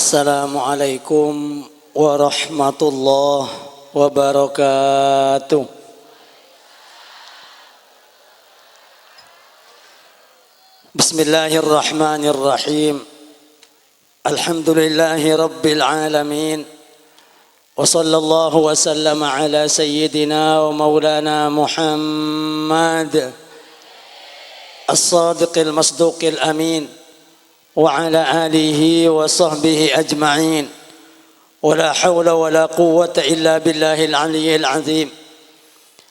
Assalamualaikum warahmatullahi wabarakatuh. Bismillahirrahmanirrahim. Alhamdulillahi rabbil alamin. Wa sallallahu wa sallama ala sayyidina wa maulana Muhammad as-sadiqil masduqil amin wa ala alihi wa sahbihi ajma'in. Wa la hawla wa la quwwata illa billahil aliyyil azim.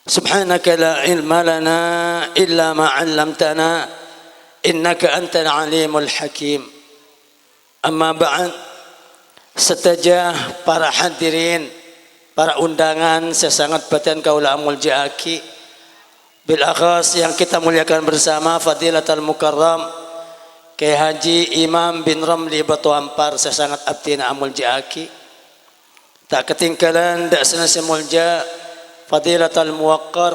Subhanaka la ilma lana illa ma 'allamtana innaka antal alimul hakim. Amma ba'd. Setajah para hadirin, para undangan sesangat batin kaula amul jaki, bil akhas yang kita muliakan bersama Fadilatul Mukarram Kyai Haji Imam bin Ramli Batu Ampar sesangat abdina amul jaki. Tak ketinggalan dak senasa mulja Fadilatul Muwaqqar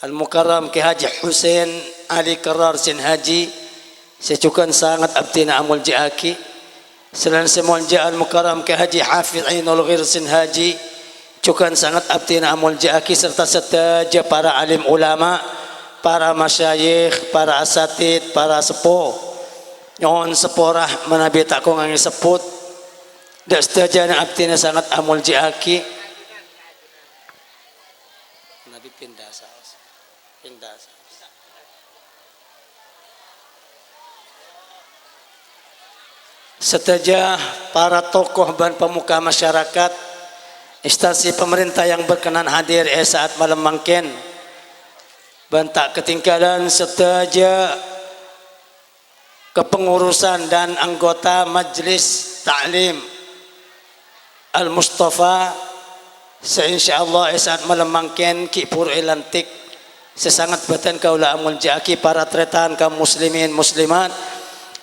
Al Mukarram Kyai Haji Husain Ali Karar Sin Haji secukan sangat abdina amul jaki. Selain semulja Al Mukarram Kyai Haji Hafiz Ainul Ghir Sin Haji cukan sangat abdina amul jaki serta setaja para alim ulama, para masyayikh, para asatid, para sepuh nyon seporah manabi tak ko ngangi seput dak setaja na abdina sangat amul jaki. Nabi pindah saos. Setaja para tokoh dan pemuka masyarakat, instansi pemerintah yang berkenan hadir saat malam mangken, dan tak ketinggalan setaja kepengurusan dan anggota Majlis Ta'lim Al-Mustafa seinsyaallah saat malam mangken ki pur elantik sesangat batan kaula amul jaki para tretan kaum muslimin muslimat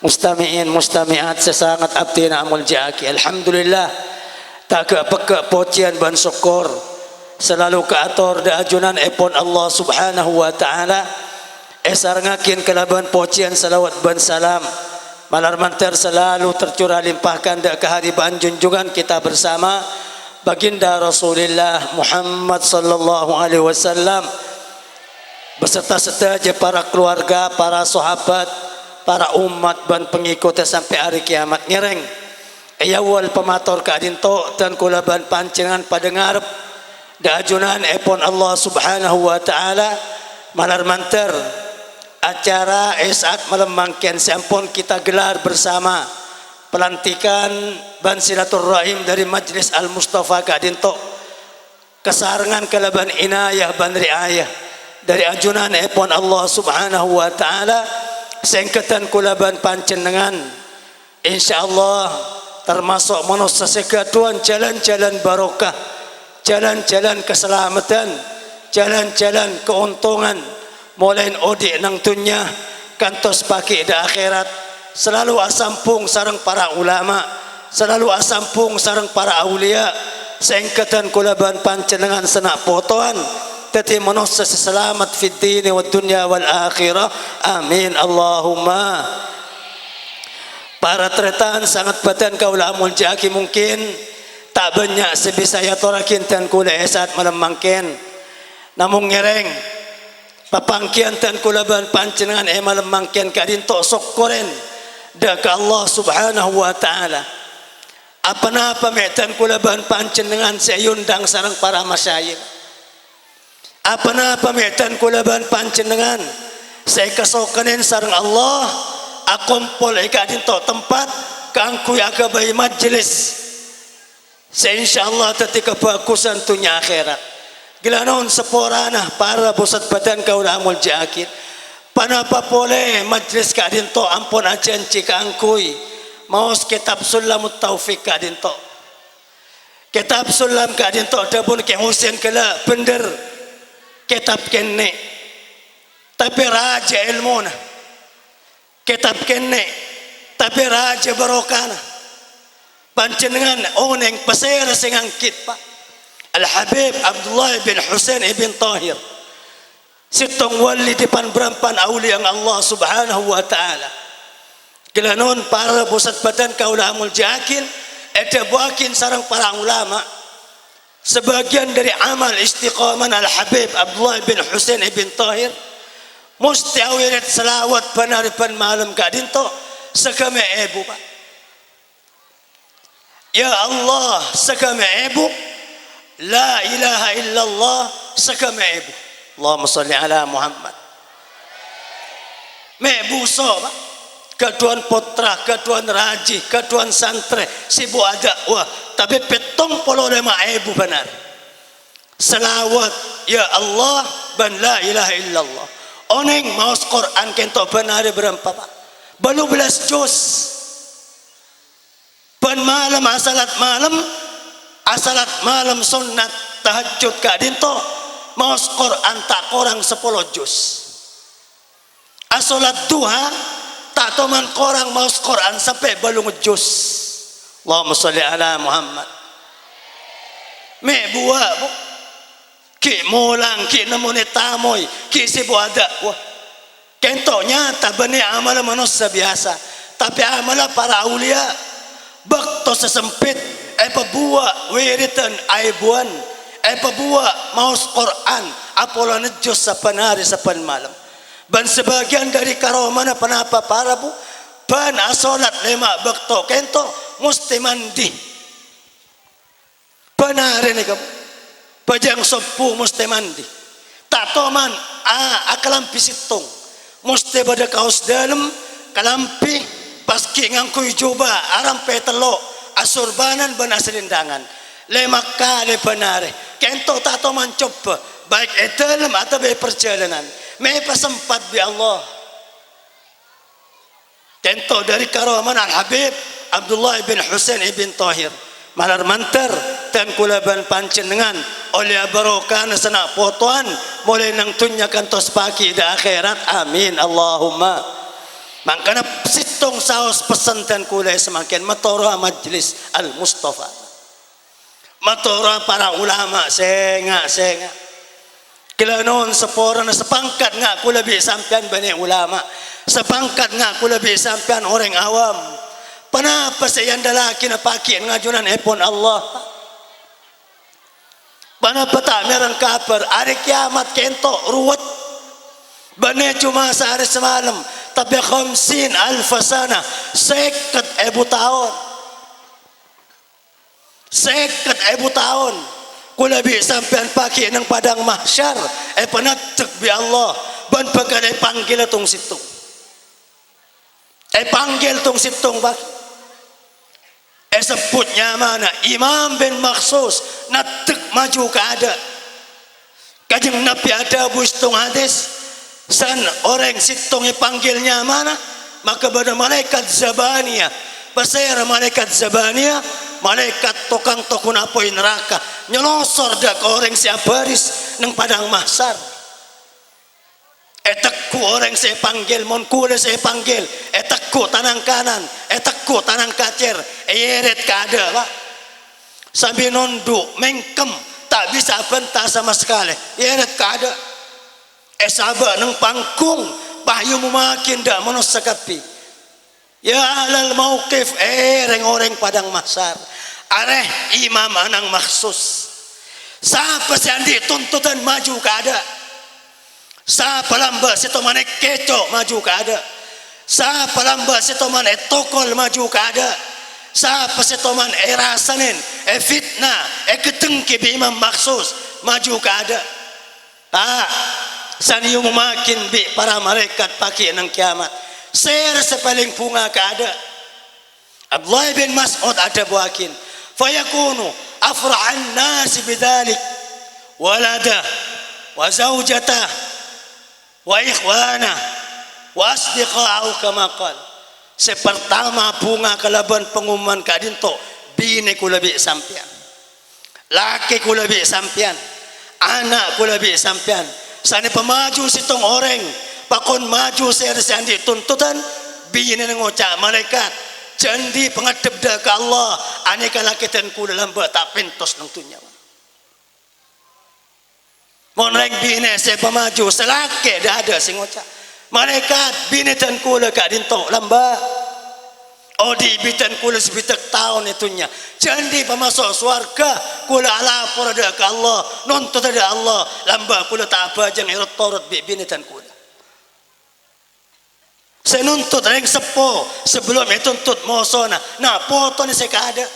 mustami'in mustami'at sesangat abdina amul jaki. Alhamdulillah tak ke peke pocian ban syukur selalu ke atur da ajunan epon Allah subhanahu wa ta'ala esarngakin kelaban pocian salawat ban salam malar mantar selalu tercurah limpahkan da kehadiran junjungan kita bersama baginda Rasulullah Muhammad sallallahu alaihi wasallam beserta setaja para keluarga, para sahabat, para umat dan pengikutnya sampai hari kiamat ngereng. Ayawal pemator kadinto dan kulaban pancengan pada ngarep da ajunan epon Allah subhanahu wa ta'ala malar mantar acara saat malam mangken sampun kita gelar bersama pelantikan ban silaturahim dari Majlis Al-Mustafa kadinto kesarengan kelaban inayah ban riayah dari ajunan epon Allah subhanahu wa ta'ala sengketan kulaban pancenengan insyaallah termasuk manusia sekatuan jalan-jalan barokah, jalan-jalan keselamatan, jalan-jalan keuntungan mulai odik nang dunya kantos paki da akhirat selalu asampung sareng para ulama, selalu asampung sareng para aulia sengketan kulaban pancenengan senak potoan teti manusia selamat fid dini wad dunya wal akhirah amin Allahumma. Para tretan sangat batan kaula amul jaki mungkin tak banyak sebisa ya torakin tan kula saat malam mangken namun ngereng papangkian tan kula ban pancenengan malam mangken kadinto sokoren da ka Allah subhanahu wa ta'ala apa metan kula ban pancenengan sayundang sareng para masyayikh apa metan kula ban pancenengan saya kesokanen sareng Allah akumpul ikadinto tempat kangku akabai majlis insyaallah tati kebagusan tunya akhirat gilanon seporana para bosat badan kaula amul jakit panapa pole majlis kadinto ampun ajan cikangkui maus kitab sulamut taufik kadinto kitab sulam kadinto dabun ke Husain kala bener kitab kene tapi raja ilmuna kitab kene tapi raja barokana pancenengan oneng pasir sing angkit pak Al-Habib Abdullah bin Husain ibn Tahir sitong wali depan berampan aulia Allah subhanahu wa ta'ala Kelanon para pusat badan kaula amul jakil ada buakin sarang para ulama sebagian dari amal istiqamah al-Habib Abdullah bin Husain ibn Tahir musti awirat salawat panaripan malam kadinto sakame ebu Pak. Ya Allah sakame ebu la ilaha illallah sakame ebu Allahumma salli ala Muhammad mebu so Pak. Keduan putra, keduan raji, keduan santre, sibu ada wah, tapi petong polo lema ebu benar. Selawat ya Allah ban la ilaha illallah. Oneng maus Quran kento benar berapa Pak? 12 juz. Ban malam asalat malam sunat tahajud kadinto maus Quran tak korang 10 juz. Asalat duha tak toman korang maus Quran sampai balung juz. Allahumma salli ala Muhammad. Me buah bu, ki molang, ki namune tamoy, ki sibu ada. Wah, kentonya tak bani amal manusia biasa, tapi amal para aulia. Bakto sesempit, buah wiritan aibuan, buah maus Quran, apola juz sapan hari sapan malam. Ban sebagian dari karomana penapa para bu ban asolat lema bakto kento musti mandi benar ini kamu pajang sopu musti mandi tak toman akalampi situng musti pada kaos dalam kalampi paski ngangkui juba aram petelo asurbanan ban aselindangan lema kali benar kento tak toman coba baik dalam atau baik perjalanan may pasempat bi Allah. Tento dari karaman al-Habib Abdullah bin Husain ibn Tahir malar mantar tan kulaban pancenengan oleh barokah sana fotoan mulai nang tunyakan tos pagi di akhirat amin Allahumma. Mangkana sitong saos pesan tan kulay semakin matoro majlis al-Mustafa. Matoro para ulama senga Kelanon sepora na sepangkat nga aku lebih sampian banyak ulama sepangkat nga aku lebih sampian orang awam panapa sayan dalaki na paki ngajunan epon Allah panapa tak merang kabar hari kiamat kento ruwet bane cuma sehari semalam tapi 50,000 sana 50,000 tahun kula bi sampean paki nang padang mahsyar panatek bi Allah ban pagka panggil tong situng panggil tong situng bak sebutnya mana Imam bin Maksus natek maju ke ada kajeng Nabi ada bustung hadis san orang situng panggilnya mana maka pada malaikat Zabaniyah pasir malaikat Zabaniyah malaikat tukang tokun apoi neraka nyelosor dak orang siap baris nang padang mahsyar etekku orang saya panggil mon kule saya panggil etekku tanang kanan etekku tanang kacer eret kada Pak sambil nunduk mengkem tak bisa bentah sama sekali eret kada sabak nang pangkung pahyu makin dak manos sakapi ya alal mauqif orang padang mahsyar areh imam anang maksus siapa yang dituntutan maju ke ada siapa lamba situ mana keco maju ke ada siapa lamba situ mana tokol maju ke ada siapa situ mana rasanin fitnah ketengki bi imam maksus maju ke ada saniu makin bi para malaikat paki nang kiamat ser sepaling bunga ke ada Abdullah bin Mas'ud ada buakin fayakunu afra'an nasi bidzalik walada wa zaujata wa ikhwana wa asdiqa'u kama qala sepertama bunga kalaban pengumuman kadinto bini ku lebih sampian laki ku lebih sampian anak ku lebih sampian sani pemaju sitong orang pakon maju sandi tuntutan bini ngocak malaikat jandi pengadep dah ke Allah aneka lakitan ku dalam tak pentos nang tunya monreng bini saya pemaju selake dah ada sing ngocak malaikat bini dan ku leka dinto lamba Odi bitan kula sebitak tahun itunya. Jadi pemasuk surga kula lapor ada ke Allah, nuntut ada Allah. Lamba kula tak bajang irat Taurat binitan kula. Saya nuntut yang sepo sebelum itu nuntut mosona. Nah foto ni saya kada.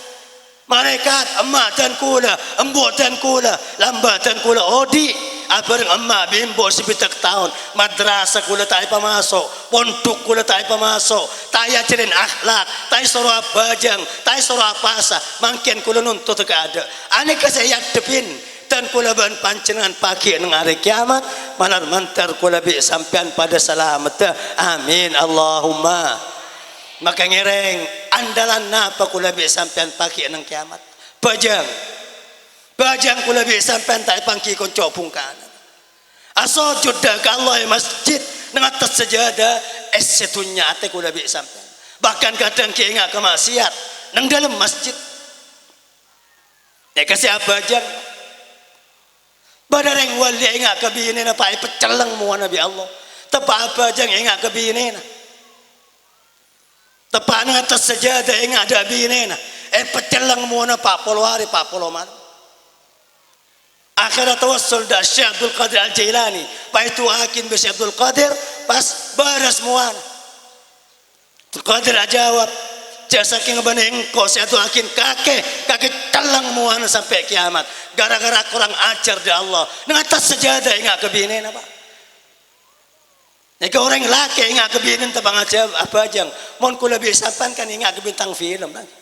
Malaikat emak dan kula, embok dan kula, lamba dan kula odi. Abareng emak bimbo sebitak tahun, madrasah kula tak pamasok, pondok kula tak pamasok, tak ajarin akhlak, tak suruh bajang, tak suruh apasa, mangkin kula nuntut ke ada. Aneka saya depin dan kula ban pancengan pagi nang hari kiamat, malar mantar kula bi sampean pada selamat. Amin Allahumma. Maka ngereng andalan napa kula bi sampean pagi nang kiamat. Bajang kula bi sampean tak pangki konco pungkan. Asojud dah ke Allah masjid nang atas sejadah setunya ate kula bi sampean. Bahkan kadang keingat ke maksiat nang dalam masjid. Ya kasih bajang. Badareng wali ingat ke bini na pai peceleng mu Nabi Allah. Tepa bajang ingat ke bini na. Tepa nang atas sejadah ingat ada bini na. Peceleng mu na pak puluh hari pak puluh malam. Akhirnya tawassul dah Syekh Abdul Qadir Al-Jailani. Pak itu hakim Syekh Abdul Qadir pas baras muan. Abdul Qadir jawab, jasa king bane engko Syekh Abdul Hakim kakek telang muan sampai kiamat. Gara-gara kurang ajar di Allah. Nang atas sejadah ingat kebinen apa? Nek orang laki ingat kebinen tabang aja apa jang. Mon kula bisa kan ingat ke bintang film lagi.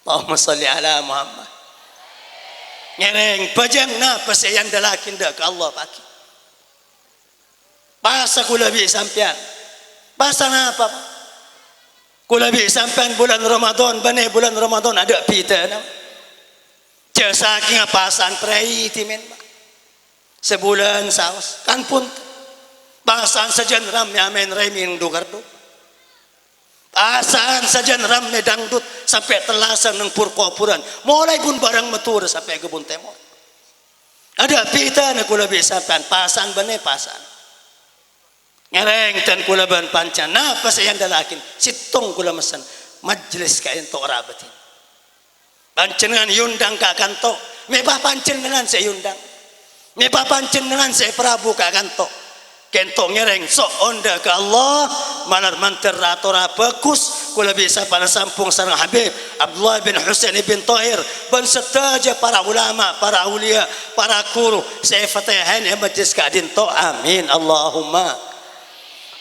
Allahumma shalli ala Muhammad. Ngereng bajang napa sayang dalakin dak ke Allah pagi. Pasa kula bi sampean. Pasa napa? Kula bi sampean bulan Ramadan, bane bulan Ramadan ada pita na. Jasa king pasan prei timen. Sebulan saus kan pun pasan sajan ram yamen reming dugardo. Pasan sajan ram dangdut sampai telasan nang purkopuran. Mulai pun barang metur sampai kebun temor. Ada pita na kula bisa pan pasan bane pasan. Ngereng tan kula ban pancan. Napa sayang dalakin? Situng kula mesen majlis kain tok rabatin. Pancengan yundang ka kanto. Meba pancengan saya yundang. Meba pancengan saya Prabu ka kanto. Kentong ngereng so onda ke Allah manar manter ratora bagus kula bisa pada sampung sarang Habib Abdullah bin Husain bin Tahir ban setaja para ulama para aulia para guru saya fatihan ya majlis kadin to amin Allahumma.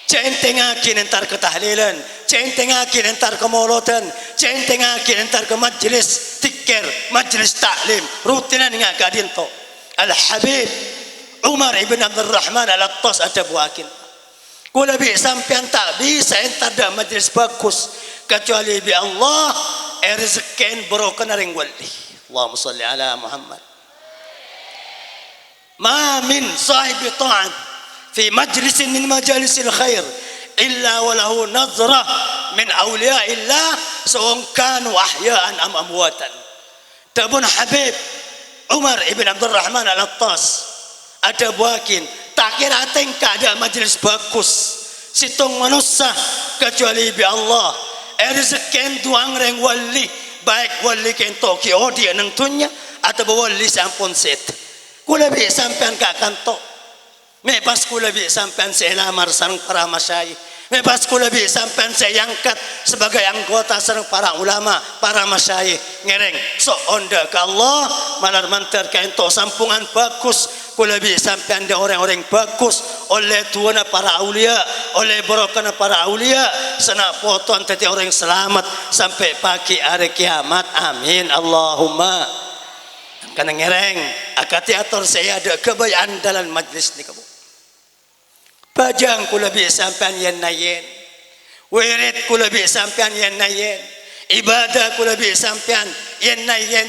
Centengakin entar ketahlilan, centengakin entar kemolotan, centengakin entar ke majlis tikir, majlis taklim rutinan ngak kadin to Al Habib Umar ibn Abdul Rahman Al-Attas ada buakin. Kula bi sampean tak bisa entar dak majlis bagus kecuali bi Allah rezeki berokan ring wali. Allahumma shalli ala Muhammad. Ma min sahibi ta'am fi majlisin min majalisil khair illa wa lahu nazrah min awliyaillah sawan kanu ahya'an am amwatan. Tabun Habib Umar ibn Abdul Rahman Al-Attas ada buakin tak kira tengka ada majlis bagus situng manusia kecuali bi Allah rezeki tuang reng wali baik wali kento ki odi nang tunya atau wali sampun set kula bi sampean ka kanto me pas kula bi sampean selamar sareng para masyayikh me pas kula bi sampean saya angkat sebagai anggota sareng para ulama para masyayikh ngereng so onda ka Allah malar mantar kento sampungan bagus kula bi sampean ada orang-orang bagus oleh tuana para aulia oleh barokana para aulia sana poton tadi orang selamat sampai pagi hari kiamat amin Allahumma. Kana ngereng akati atur saya ada kebayaan dalam majlis ni kamu bajang kula bi sampean yen nayen wirid kula bi sampean yen nayen ibadah kula bi sampean yen nayen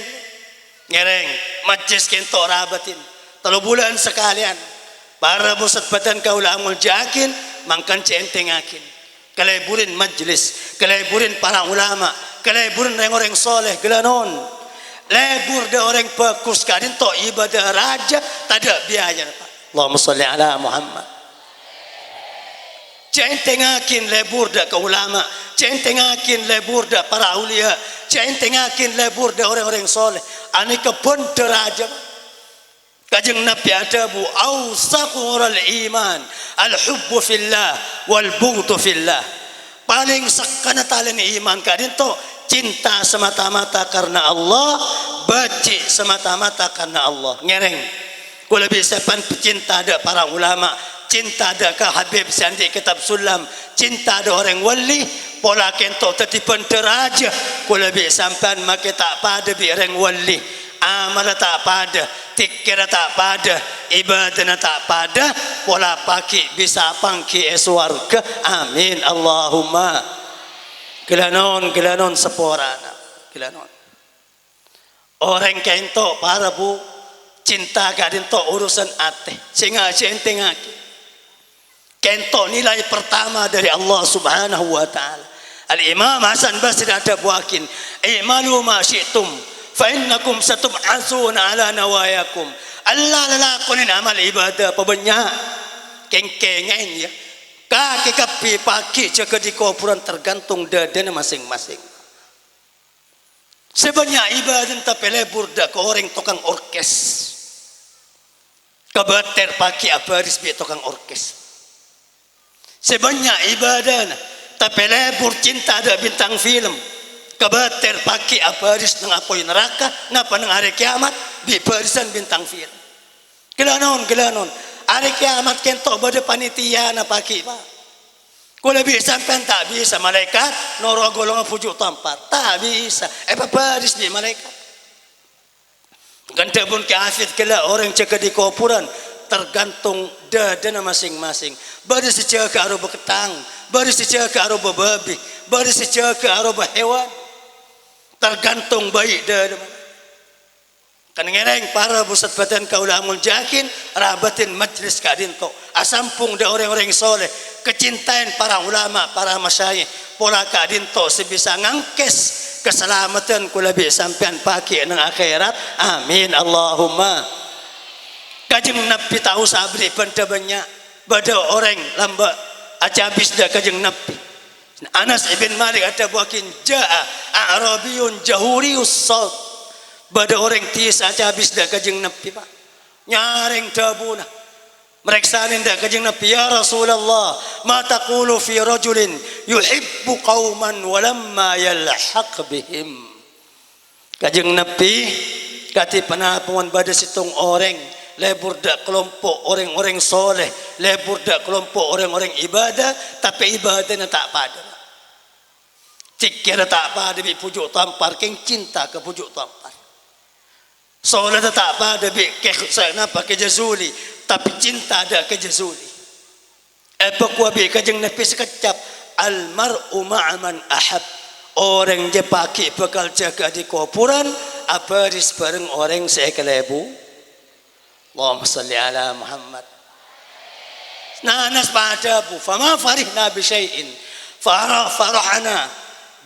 ngereng majlis kento rabatin 3 bulan sekalian para pusat badan kaula amul jakin mangkan centengakin kaleburin majlis kaleburin para ulama kaleburin orang soleh gelanon lebur de orang bagus kadin to ibadah raja tak ada biaya Pak. Allahumma shalli ala Muhammad. Centengakin lebur da ke ulama, centengakin lebur da para aulia, centengakin lebur da orang-orang soleh. Ani kebun deraja. Kajeng Nabi adabu awsaqurul iman al-hubbu fillah wal bughdu fillah. Paling sakana talen iman kadinto cinta semata-mata karena Allah, benci semata-mata karena Allah. Ngereng. Kula bisa pan pecinta ada para ulama, cinta ada ke Habib Sandi kitab sulam, cinta ada orang wali, pola kento tetipan deraja. Kula bisa sampan make tak pada bi orang wali. Amal tak pada, tikir tak pada, ibadah tak pada, pola paki bisa pangki eswarga. Amin Allahumma. Gelanon seporana, gelanon. Orang kento para bu cinta kadinto urusan ate, singa centengaki. Kento nilai pertama dari Allah Subhanahu wa taala. Al-Imam Hasan Basri ada buakin, "I'malu ma syi'tum fa innakum satub'atsuna ala nawayakum." Allah lalakonin amal ibadah pabanyak kengkengen ya. Kaki kapi pagi jaga di kuburan tergantung dadanya masing-masing. Sebanyak ibadah tapi lebur dak ke orang tukang orkes. Kebater pagi abaris bi tukang orkes. Sebanyak ibadah tapi lebur cinta ada bintang film. Kebater pagi abaris nang apoi neraka, napa nang hari kiamat bi barisan bintang film. Gelanon. Hari kiamat kento bade panitia na pagi pak. Kula bisa sampai tak bisa malaikat noro golongan pujuk tampar tak bisa. Baris di malaikat. Ganta pun keafit kela orang jaga di kuburan tergantung dadana masing-masing. Baris dijaga aro beketang, baris dijaga aro babi, baris dijaga aro hewan. Tergantung baik dadana. Kan ngereng para pusat badan kaulamul jakin rabatin majlis kadinto asampung da orang-orang soleh kecintaan para ulama para masyayikh pola kadinto sebisa ngangkes keselamatan kula bi sampean pagi nang akhirat amin Allahumma. Kajeng Nabi tahu sabri benda banyak bada orang lamba acabis da kajeng Nabi. Anas ibn Malik ada buakin jaa a'rabiyun jahurius sawt. Bada orang tis aja habis dah kajeng Nabi pak nyaring dabuna mereksanin dah kajeng Nabi ya Rasulullah ma taqulu fi rajulin yuhibbu qauman walamma yalhaq bihim. Kajeng Nabi kati penapungan bada situng orang lebur dak kelompok orang-orang soleh lebur dak kelompok orang-orang ibadah tapi ibadahnya tak pada cikir tak pada bi pujuk tampar keng cinta ke pujuk tampar. Soalnya tak pada saya pakai jazuli tapi cinta ada ke jazuli. Kuah kajeng Nabi sekecap almar'u ma'aman ahab. Orang je pakai bekal jaga di kuburan abaris bareng orang sekelebu. Allahumma salli ala Muhammad. Nanas pada bu fama farihna bi syai'in farahana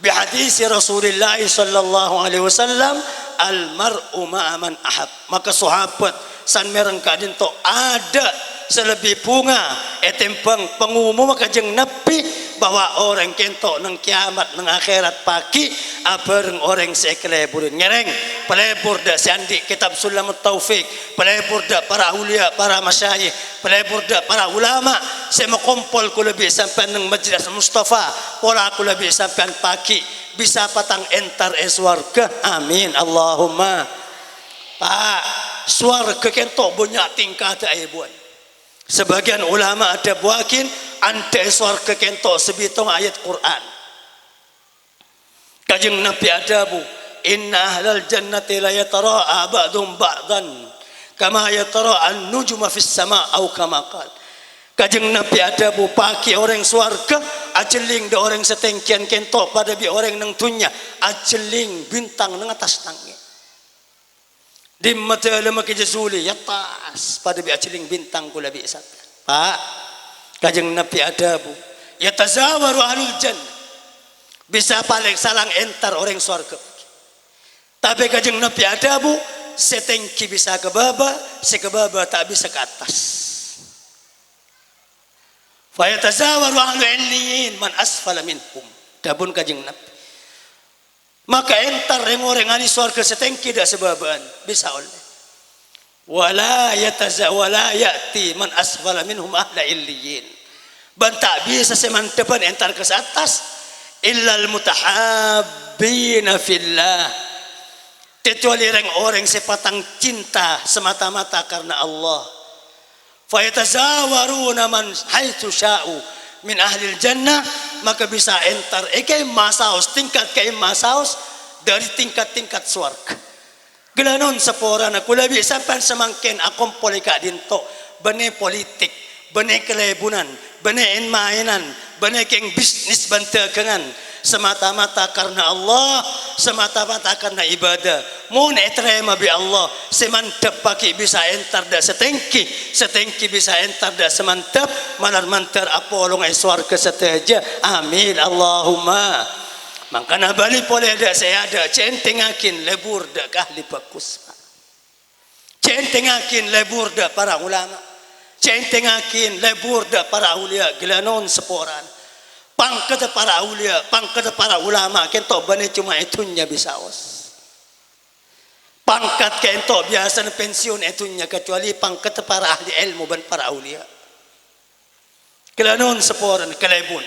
bi hadis Rasulullah sallallahu alaihi wasallam almar'u ma'aman ahab. Maka sahabat san mereng kadin to ada selebih bunga etempang pengumum kajeng Nabi bahwa orang kento nang kiamat nang akhirat pagi abareng orang sekeleburin ngereng pelebur da sandi kitab Sulamut Taufik pelebur da para aulia para masyayikh pelebur da para ulama saya kumpul ku lebih sampai nang majlis Mustafa pola ku lebih sampai pagi bisa patang entar eswarga amin Allahumma. Pak swarga kento banyak tingkat buat sebagian ulama ada buakin ante swarga kento sebitong ayat Quran. Kajeng Nabi adabu inna ahlal jannati la yatara'a ba'dhum ba'dan kama yatara'a an-nujuma fis sama' au kama qala. Kajeng Nabi adabu paki orang swarga ajeling da orang setengkian kento pada bi orang nang dunya ajeling bintang nang atas langit. Di mata lama kejazuli yatas pada bi ajeling bintang kula bi sat. Pak kajeng Nabi adabu yatazawaru ahlul jannah bisa paling salang entar orang swarga. Tapi kajeng Nabi adabu setengki bisa ke baba sekebaba tak bisa ke atas. Fayatazawaru ahlu illiyin man asfala minhum. Dabun kajing Nabi. Maka entar orang ahli surga setengki dah sebabaan bisa oleh. Wala ya'ti man asfala minhum ahla illiyin. Bantak bisa semantapan entar ke atas illal mutahabbina fillah. Kecuali orang sepatang cinta semata-mata karena Allah. Fayatazawaruna man haitsu sya'u min ahli jannah, maka bisa entar ekai masaus tingkat kai masaus dari tingkat-tingkat swarga. Gelanon seporana kula bisa sampai semangken akom polika dinto bene politik, bene kelebunan, bene mainan, bene keng bisnis bantekengan semata-mata karena Allah, semata-mata karena ibadah. Mun etrema bi Allah, semantap paki bisa entar da setengki bisa entar da semantap manar mantar apolong ai swarga seteja. Amin Allahumma. Makana bali pole ada saya ada centengakin lebur da ahli bagus. Centengakin lebur da para ulama. Centengakin lebur da para aulia gelanon seporan. Pangkat para aulia, pangkat para ulama kento bane cuma itunya bisaos. Pangkat kento biasa pensiun itunya kecuali pangkat para ahli ilmu dan para aulia. Kelanon seporan kelebun.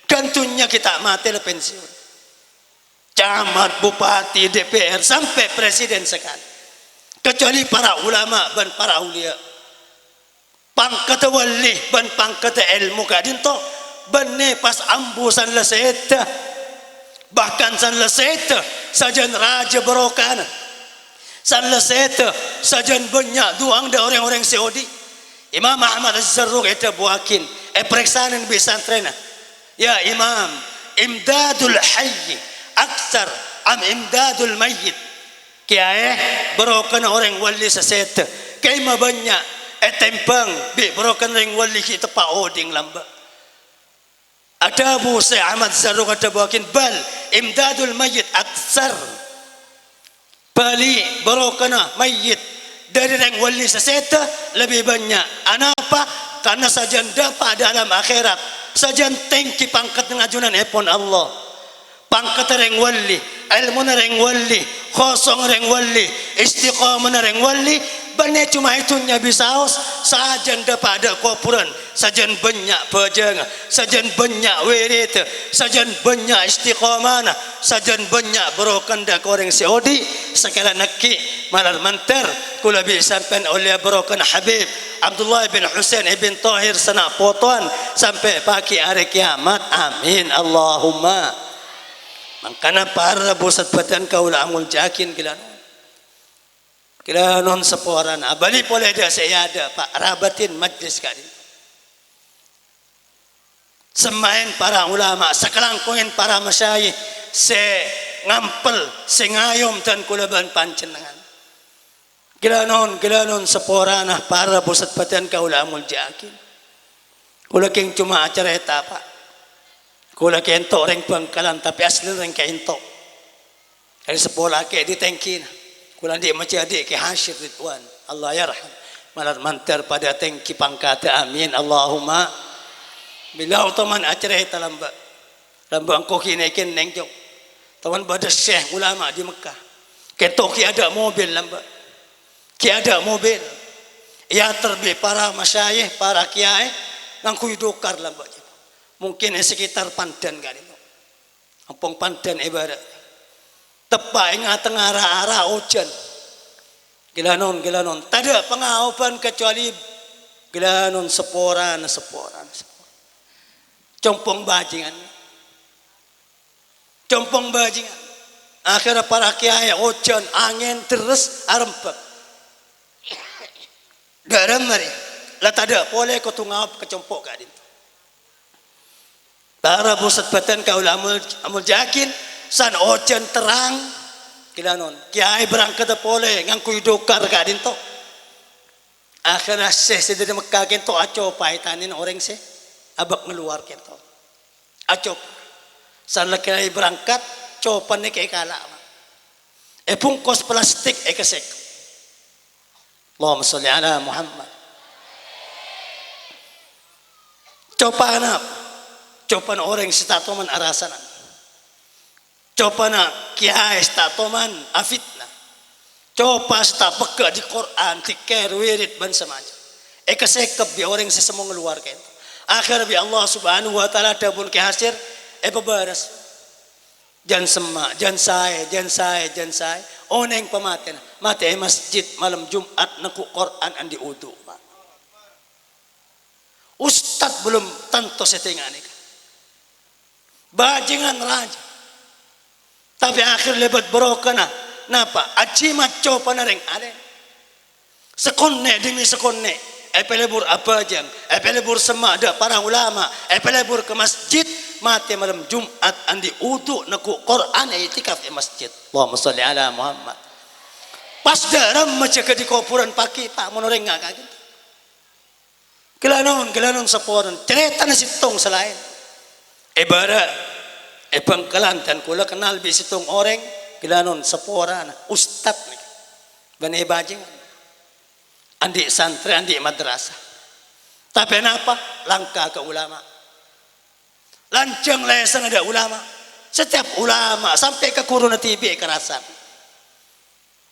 Kantunya kita mati le pensiun. Camat, bupati, DPR sampai presiden sekali. Kecuali para ulama dan para aulia. Pangkat wali dan pangkat ilmu kadinto benne pas ambusan leseta bahkan san leseta sajan raja berokana san leseta sajan banyak duang da orang-orang Saudi. Imam Ahmad Az-Zarruq eta buakin periksanan bisantrena ya imam imdadul hayy aksar am imdadul mayyit kiai berokana orang wali seseta kai banyak tempang bi berokana orang wali kita pa oding lamba. Ada Abu Syekh Ahmad Zarruq ada bawakin bal imdadul mayyit aksar bali barokana mayyit dari orang wali seseta lebih banyak. Anapa? Karena sajan dapat dalam akhirat sajan tengki pangkat ngajunan epon Allah pangkat orang wali ilmu orang wali kosong orang wali istiqamah orang wali bane cuma itunya bisaos sajan dapat ada kopuran sajan banyak pejang sajan banyak wirid sajan banyak istiqamah sajan banyak berokan dak orang Saudi sekala nakki malar mantar kula bi sampai oleh berokan Habib Abdullah bin Husain ibn Tahir sana poton sampai pagi hari kiamat. Amin Allahumma. Makana para bosat badan kaula amul jakin kila non seporan abali pole ada saya ada Pak rabatin majlis kali semain para ulama sekelangkungin para masyayikh se ngampel se ngayom dan kulaban pancenengan kila non seporan para bosat badan kaula amul jakin kula king cuma acara eta Pak kula kento orang Bangkalan tapi asli orang kento dari sepolah ke di tengkin kula di macam adik ke Hashir Ridwan Allah yarham malar mantar pada tengki pangkat. Amin Allahumma. Bila otoman acara eta lamba angko kinaikin nengjok tawan pada syekh ulama di Mekah kento ki ada mobil lamba ki ada mobil ya terbi para masyayikh para kiai ngangku dokar lamba mungkin sekitar pandan kali itu ampung pandan ibarat tepak ingat tengah arah hujan gilanon tada pengaupan kecuali gilanon seporan compong bajingan akhirnya para kiai hujan angin terus arempek garam mari lah tada boleh kau tungap kecompok kali para pusat badan kaula amul jakin san ojen terang kilanon kiai berangkat pole ngangku dokar ka dinto akhirnya syekh sedede Mekah kento aco paitanin orang se abak ngeluar kento aco san kiai berangkat copan ne kay kala bungkus plastik kesek Allahumma sholli ala Muhammad Coba na, coba na orang statoman arasanan. Coba na kiai statoman afitna. Coba sta peka di Quran tiker wirid ban samaja. Kasekep bi orang sesemua ngeluar kento. Akhir bi Allah Subhanahu wa taala dabun ke hasil pebaras. Jan semak, jan saya. Oneng pamaten. Mate masjid malam Jumat naku Quran andi udu. Ustad belum tentu setengah ni. Bajingan raja. Tapi akhir lebat berokana. Napa? Acimat coba nareng ada. Sekonne demi sekonne. Pelebur apa jang? Pelebur semak ada para ulama. Pelebur ke masjid. Mati malam Jumat andi udu naku Quran itikaf di masjid. Allahumma salli ala Muhammad. Pas daram macam ke di kuburan pagi pak menoreng ngak gitu. Gelanon seporan. Cerita na sitong selain. Ibarat. Pangkalan dan kula kenal bisitong orang. Gelanon seporan. Ustad nih. Bani bajing. Andi santri, andi madrasah. Tapi kenapa? Langkah ke ulama. Lancang lesan ada ulama. Setiap ulama sampai ke Corona TV kerasan.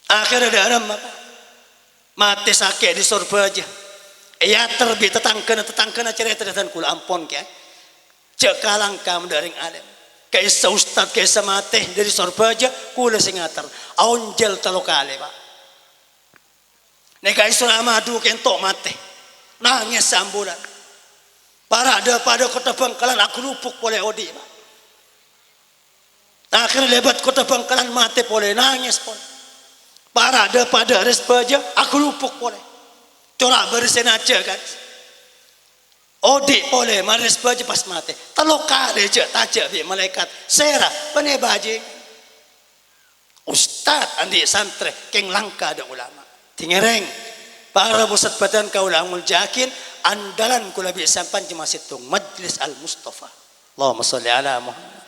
Akhirnya ada orang apa? Mati sakit di Surabaya. Ya terbi tetangkena cerita dan kula ampun ke. Cekalang kam daring alim. Kaisa ustad kaisa mati dari Surabaya kula singatar. Aunjel talokale pak. Neka isra madu kentok mati. Nangis sambulan. Para ada pada kota Bangkalan aku lupuk boleh odi pak. Akhirnya lebat kota Bangkalan mati boleh nangis pun. Para ada pada res baja aku lupuk boleh. Corak bersen aja kan. Odi boleh maris baja pas mati. Telokade je tajak bi malaikat. Serah bane baji. Ustad andi santre keng langka ada ulama. Tingereng para pusat badan kaulamul jakin andalan kula bi sampan cuma situng majlis al Mustafa. Allahumma sholli ala Muhammad.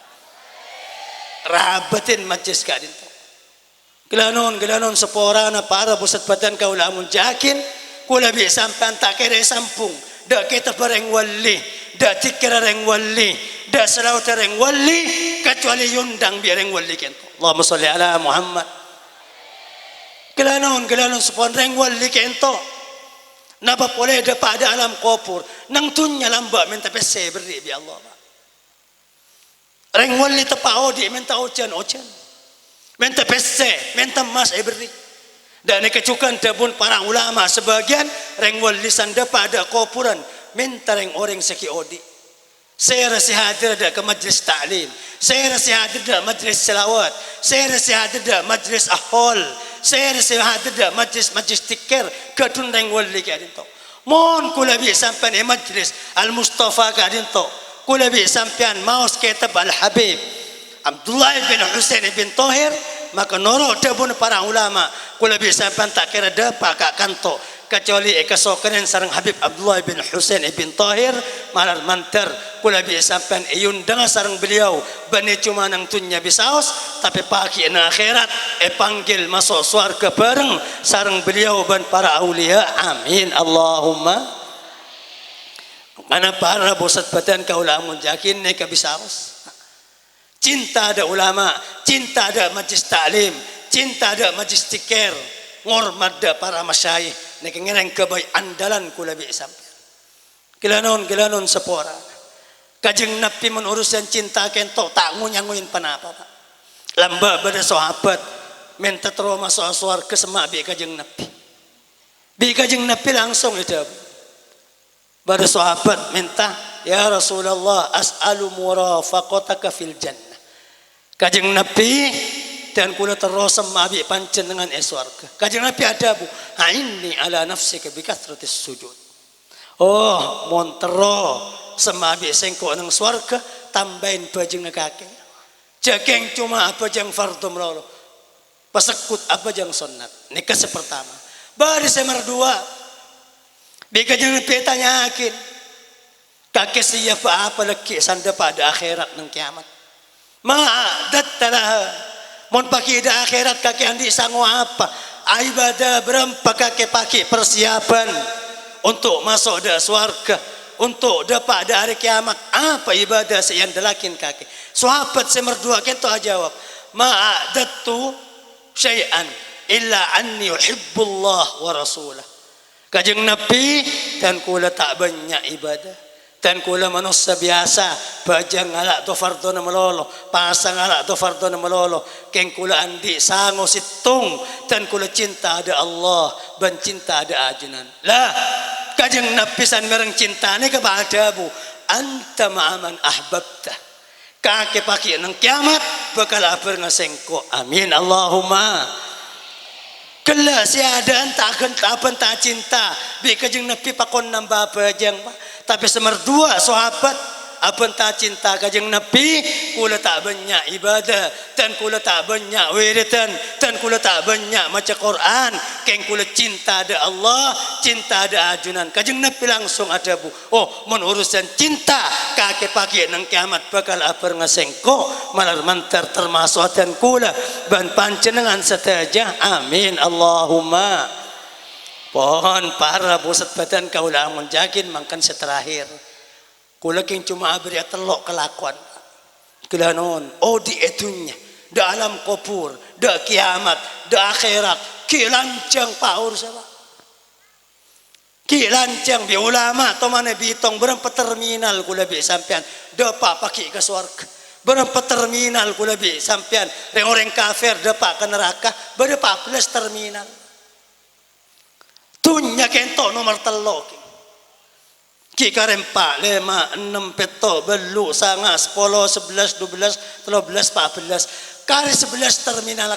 Rabatin majlis kadin. Gelanon seporana para pusat badan kaulamul jakin kula bi sampan tak kere sampung. Dak kita bareng wali, dak tikira reng wali, dak selawat reng wali kecuali yundang biareng wali kento. Allahumma sholli ala Muhammad. Gelanon sepon reng wali kento. Napa boleh dapat ada alam kubur nang tunya lamba minta pese beri bi Allah. Reng wali tepau di minta ojan. Minta pese, minta mas beri. Dan kecukan dabun para ulama sebagian reng wali sanda pada kuburan minta reng orang seki odi. Saya rasa hadir ada ke majlis ta'lim. Saya rasa hadir ada majlis selawat. Saya rasa hadir ada majlis ahol. Saya rasa hadir ada majlis tikir kadun reng wali kadin to. Mohon kula bi sampean majlis al Mustafa kadin to. Kula bi sampean maus kitab al Habib Abdullah bin Husain bin Tahir maka noro dabun para ulama kula bi sampean tak kira dapat kak kanto kecuali kesokanen sareng Habib Abdullah bin Husain bin Tahir malar mantar kula bi sampean iundang sareng beliau bani cuma nang tunya bisaos tapi pagi na akhirat panggil masuk surga bareng sareng beliau ban para aulia amin Allahumma. Mana para pusat badan kaulamun jakin neka bisaos. Cinta ada ulama, cinta ada majlis ta'lim, cinta ada majlis tikir, ngormat ada para masyayikh, nek ngereng kebaik andalan kula bi sampai. Gelanon sepora. Kajeng Nabi menurusan cinta kento tak ngunyang-nguyin panapa pak. Lamba pada sahabat minta terus masuk surga semak bi kajeng Nabi. Bi kajeng Nabi langsung itu. Pada sahabat minta, ya Rasulullah as'alu murafaqataka fil jannah. Kajeng Nabi dan kula terus semabi pancen dengan surga. Kajeng Nabi ada bu, ini ala nafsika bi kathratis sujud. Oh, montero semabi sengko nang surga tambahin bajeng kaki. Jageng cuma apa jang fardhu melolo. Pasekut apa jang sunnat. Nikah sepertama. Baris yang kedua. Bi kajeng Nabi tanyakin. Kakek siapa apa lagi sanda pada akhirat nang kiamat. Ma'adattalaha mon pagi ida akhirat kakek andi sangu apa ibadah berapa kakek pakai persiapan untuk masuk dah surga untuk dapat ada hari kiamat apa ibadah yang dalakin kaki. Sahabat semerdua kento jawab, ma'adatu syai'an illa anni uhibbullah wa rasulah. Kajeng Nabi dan kula tak banyak ibadah. Dan kula manusia biasa, bajang ngalak do fardo na malolo, pasang ngalak do fardo na malolo, keng kula andi sango situng, dan kula cinta ada Allah, dan cinta ada ajunan. Lah, kajeng Nabi san mereng cinta ni kepada bu, anta ma'aman ahbabta. Kake paki nang kiamat, bakal aper ngasengko. Amin Allahumma. Kala siada takkan tapan tak cinta, bi kajeng Nabi pakon nambah bajang pak. Tapi semerdua sahabat apa tak cinta kajeng Nabi, kula tak banyak ibadah dan kula tak banyak wiridan dan kula tak banyak maca Quran, keng kula cinta ada Allah, cinta ada ajunan. Kajeng Nabi langsung ada bu, oh mun urusan cinta kake pagi nang kiamat bakal aper ngasengko malar mantar termasuk dan kula ban panjenengan setaja. Amin Allahumma. Pohon para pusat badan kaulah menjakin makan seterakhir. Kula king cuma beri telok kelakuan. Kelanon, di etunya dalam kubur, da kiamat, da akhirat, kilancang paur sama. Kilancang bi ulama to mana bitong berempat terminal kula bi sampean, dapat pakai ke surga. Berempat terminal kula bi sampean, orang kafir dapat ke neraka, berempat plus terminal. Tunya kento nomor telok ki karem 4, 5, 6, peto belu sanga 10, 11, 12, 13, 14 kari 11 terminal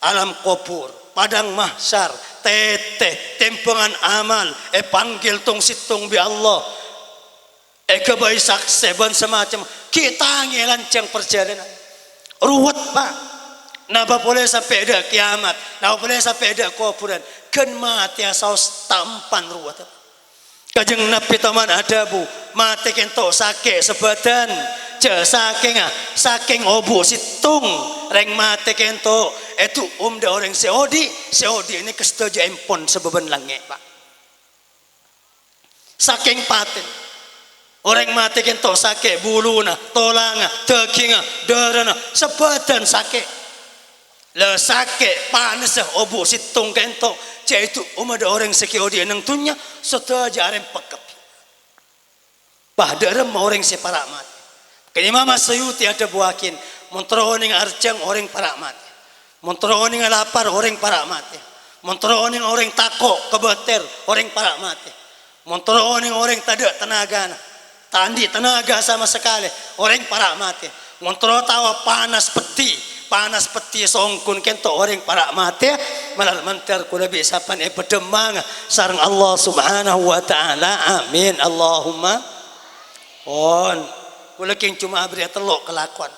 alam kubur padang mahsyar tete tempengan amal panggil tong situng bi Allah kebai sakse ban semacam kita ngelancang perjalanan ruwet pak. Napa boleh sampai ada kiamat, napa boleh sampai ada kuburan, kan mati saus tampan ruwet. Kajeng Nabi taman ada bu, mati kento sakit sebadan, saking obu situng, reng mati kento, itu da orang seodi ini kesetuju empon sebeban langit pak. Saking paten, orang mati kento sakit buluna, tolanga, dagingna, darana, sebadan sakit. Le sakit panas obu situng kento itu ada orang sekiodi nang tunya setaja arem pekep pahdarem orang separak mati kini mama sayuti ada buakin montroning arjang orang parak mati montroning lapar orang parak mati montroning orang takok kebeter orang parak mati montroning orang tidak tenaga tandi tenaga sama sekali orang parak mati montro tawa panas peti songkun kento orang parak mati malah mantar kula bisa pan pedemang sareng Allah subhanahu wa ta'ala. Amin Allahumma. Kula king cuma beri telok kelakuan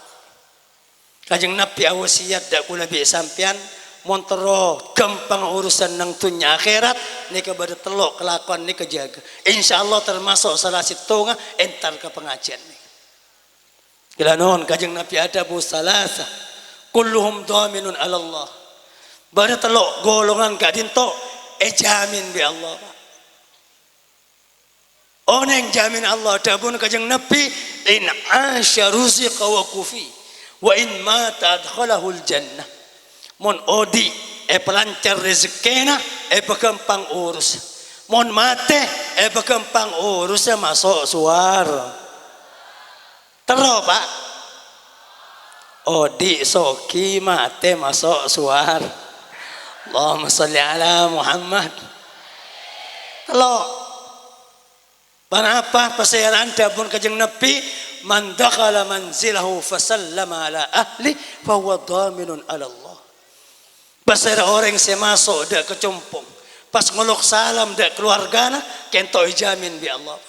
kajeng Nabi awasiat dak kula bisa sampean montoro gampang urusan nang dunya akhirat ni kepada telok kelakuan ni kejaga insyaallah termasuk salah situnga entar ke pengajian ni kila non kajeng Nabi ada bu salasa kulluhum dhaminun ala Allah. Bara telok golongan ka dinto jamin bi Allah. Oneng jamin Allah dabun kajeng Nabi in asya ruziqa wa kufi wa in mata adkhalahu jannah. Mon odi pelancar rezekina pekempang urus. Mon mate pekempang urus masuk suar. Tero Pak. Odi soki mate masuk suar. Allahumma salli ala Muhammad. Telok. Kenapa pasayaran dabun kajeng Nabi man dakhala manzilahu fasallama ala ahli fahuwa dhaminun ala Allah. Pasar orang saya masuk dak kecumpung. Pas ngolok salam dak keluargana kento jamin bi Allah.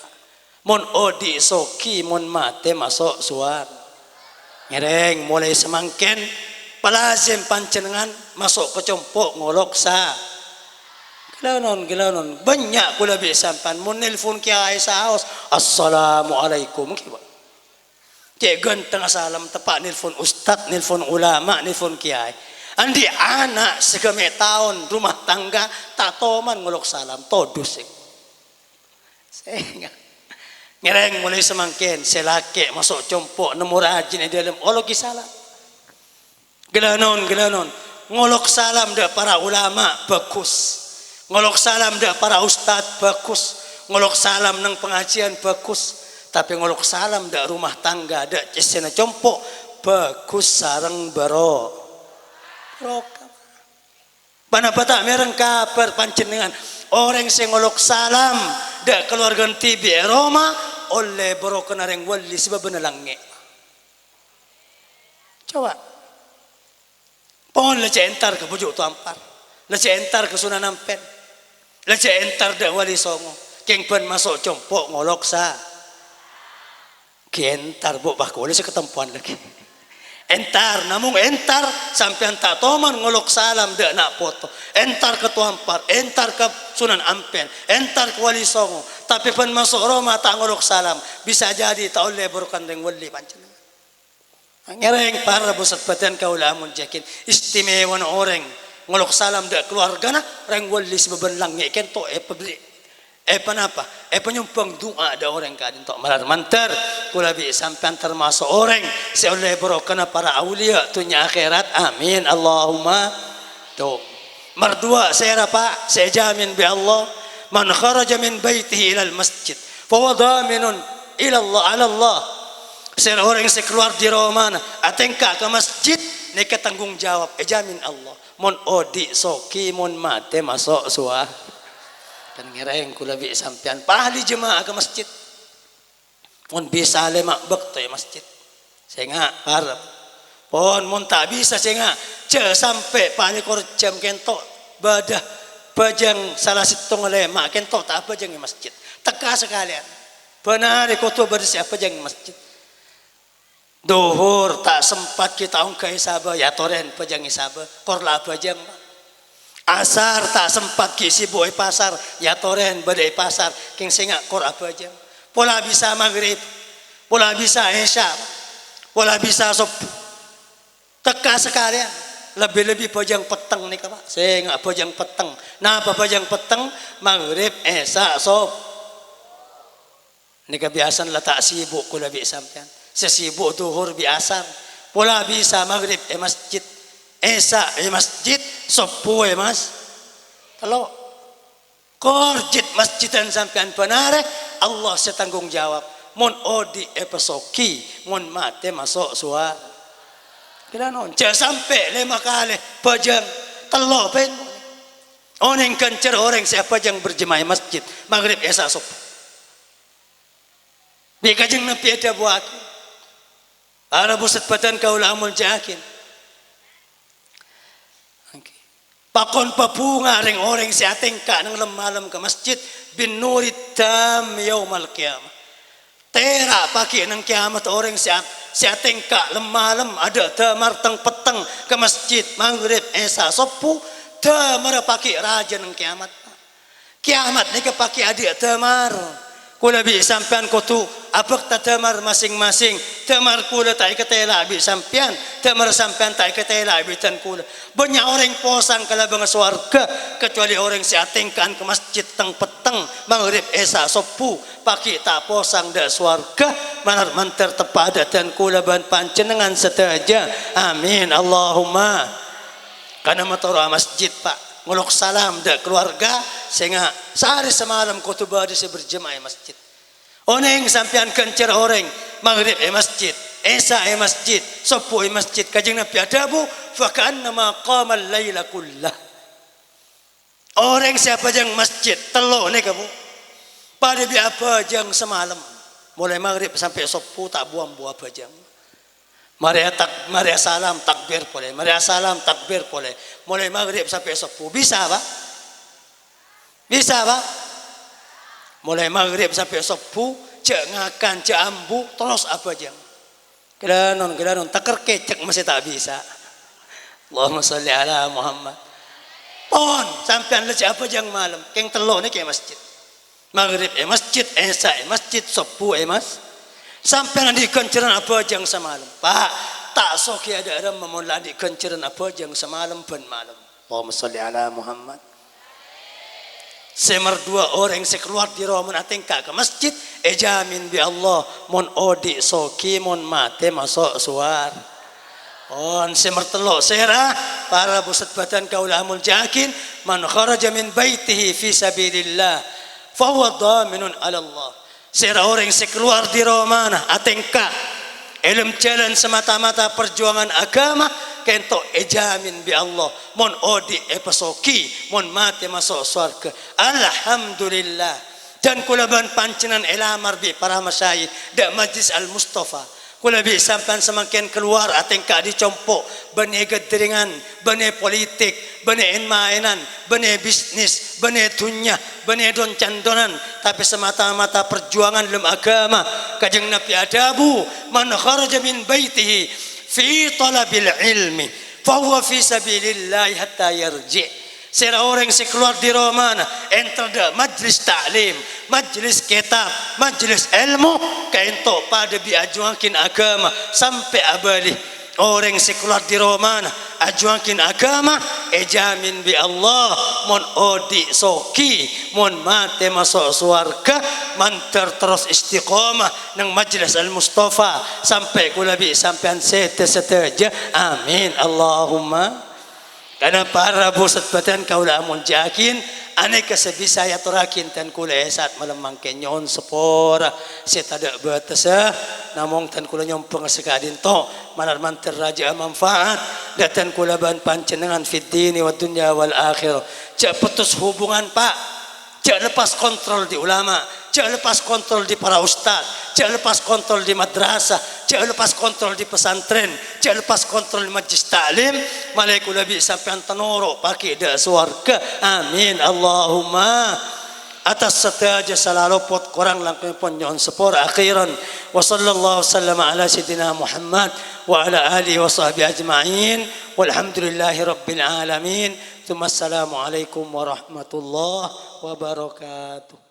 Mon odi soki mon mate masuk suar. Ngereng mulai semangken palazim pancenengan masuk ke compok ngolok sa gelanon banyak kula bisa pan mun nelpon kiai saos assalamualaikum kiba cek ganteng salam tepak nelpon ustad nelpon ulama nelpon kiai andi anak segame tahun rumah tangga tak toman ngolok salam todus sehingga Ngereng mulai semangkin, selake masuk compok nemu rajin di dalam ologi salam. Gelanon, ngolok salam dah para ulama bagus. Ngolok salam dah para ustad bagus. Ngolok salam nang pengajian bagus. Tapi ngolok salam dah rumah tangga dah cesena compok bagus sareng baro. Bana bata mereng kabar panjenengan orang sing ngolok salam dak keluarga tibi Roma oleh boro kenareng wali sebab benelange. Coba pohon lece entar ke bujuk tu ampar, lece entar ke Sunan Ampen, lece entar dak wali songo, keng pen masuk compok ngolok sa, kentar bu bah boleh seketempuan lagi. Entar, namun entar sampai tak toman ngolok salam dak nak foto. Entar ke Tuampar, entar ke Sunan Ampen, entar ke Wali Songo. Tapi pen masuk Roma tak ngolok salam, bisa jadi tak oleh berukan dengan wali panjenengan. Ngereng para busat badan kau lamun jakin istimewa orang ngolok salam dak keluarga na reng wali sebeben langit kento pebeli. Penapa? Penyumbang doa ada orang kadin tok malar mantar kula bi sampean termasuk orang seoleh berokana para aulia tunya akhirat amin Allahumma tu mardua saya apa saya jamin bi Allah man kharaja min baitihi ila al masjid fa huwa daminun ila Allah ala Allah saya orang yang keluar di Roma atengka ke masjid nika tanggung jawab jamin Allah mon odi soki mon mate masuk suah kan ngereng kula bi sampean pahli jemaah ke masjid mun bisa le mak bekto masjid saya ngak harap pon mun tak bisa saya ngak ce sampai pahli kor jam kento badah bajang salah situng le mak kento tak apa jang masjid teka sekalian benar koto bersih apa jang masjid duhur tak sempat kita ungkai sabah ya toren pajang sabah kor la bajang asar tak sempat kisi boy pasar ya toren badai pasar king singa kor apa jam pola bisa maghrib pola bisa isya pola bisa sop teka sekalian lebih-lebih pajang peteng nih Pak saya nggak pajang peteng nah apa pajang peteng maghrib isya sop nih kebiasaan letak sibuk kula bi sampean sesibuk duhur biasa pola bisa maghrib masjid Esa masjid sopu mas kalau korjit masjidan sampean benare Allah setanggung jawab mon odi pesoki mon mate masuk suar kira non sampai 5 kali pajang telo pen oneng kencer orang siapa yang berjemaah masjid maghrib esa sopu bi kajeng napi ada buat ara busat badan kaula amul jakin pakon papunga ring orang si atengka nang lemalam ke masjid bin nurid tam yaumal qiyamah tera pagi nang kiamat orang si atengka lemalam ada damar teng peteng ke masjid maghrib esa sopu damar pagi raja nang kiamat ni ke pagi adik damar kula bi sampean kotu abek tadamar masing-masing damar kula tak ketela bi sampean damar sampean tak ketela bi tan kula banyak orang posang kala bang swarga kecuali orang si atengkan ke masjid teng peteng maghrib esa sopu pagi tak posang dak swarga manar manter tepada dan kula ban panjenengan sedaja amin Allahumma kana matora masjid Pak ngolok salam dak keluarga sehingga sehari semalam khutbah di berjemaah masjid oneng sampean kencer orang maghrib masjid esa masjid sopo masjid kajeng Nabi adabu fa ka'annama qama al-laila kullah orang siapa jang masjid telo nih kamu pada bi apa jang semalam mulai maghrib sampai sopo tak buang-buang bajang Maria salam takbir boleh, Maria salam takbir boleh. Mulai maghrib sampai sopu bisa Pak? Bisa Pak? Mulai maghrib sampai sopu cek ngakan cek ambu terus apa jang? Kedanon takar kecek masih tak bisa. Allahumma sholli ala Muhammad. Pon sampean leci apa jang malam? Keng telo nih ke masjid. Maghrib masjid, esa masjid, sopu mas. Sampai nanti kenceran apa jang semalam Pak tak sok ya ada memulai di kenceran apa jang semalam ben malam Allahumma sholli ala Muhammad Semerdua orang sekeluar di rumah ating ka ke masjid, ejamin bi Allah mon odi soki mon mate masuk suar. On semertelo sera para busat batan kaulamul jakin man kharaja min baitihi fi sabilillah fa huwa dhaminun ala Allah. Sera orang sekeluar di rumah ating ka ilm jalan semata-mata perjuangan agama kento ejamin bi Allah mon odi epasoki mon mate masuk surga. Alhamdulillah. Dan kulaban pancenan elamar bi para masyayikh da majlis al Mustafa kula bi sampan semakin keluar ating ka di compok bane gedringan bane politik bane mainan bane bisnis bane dunya bane don candonan tapi semata-mata perjuangan dalam agama kajeng nabi adabu man kharaja min baitihi fi talabil ilmi fa huwa fi sabilillah hatta yarji. Sera orang sekeluar di romana enter da majlis ta'lim, majlis kitab, majlis ilmu kaento pada biajuakin agama sampai abadi. Orang sekeluar di romana ajuakin agama ejamin bi Allah mon odi soki mon mate masuk surga manter terus istiqomah nang majlis al Mustafa sampai kulabi sampean seteja amin Allahumma. Karena para busat batan kaula amun jakin aneka sebisa ya turakin tan kula esat malamang kenyon sepora setada batasa namong tan kula nyom pengasekadin to manarman terraja manfaat datan kula ban pancenengan fid dini wad dunya wal akhirah. Cak putus hubungan Pak, cak lepas kontrol di ulama, cak lepas kontrol di para ustaz, cak lepas kontrol di madrasah, cak lepas kontrol di pesantren, cak lepas kontrol di majlis ta'lim. Malaiku nabi sampean tenoro pakai da suarga amin Allahumma. Atas setaja selalu pot korang langkah pun nyon sepor akhiran wa sallallahu sallama ala sayyidina Muhammad wa ala alihi wa sahbihi ajma'in walhamdulillahi rabbil alamin. Assalamualaikum warahmatullahi wabarakatuh.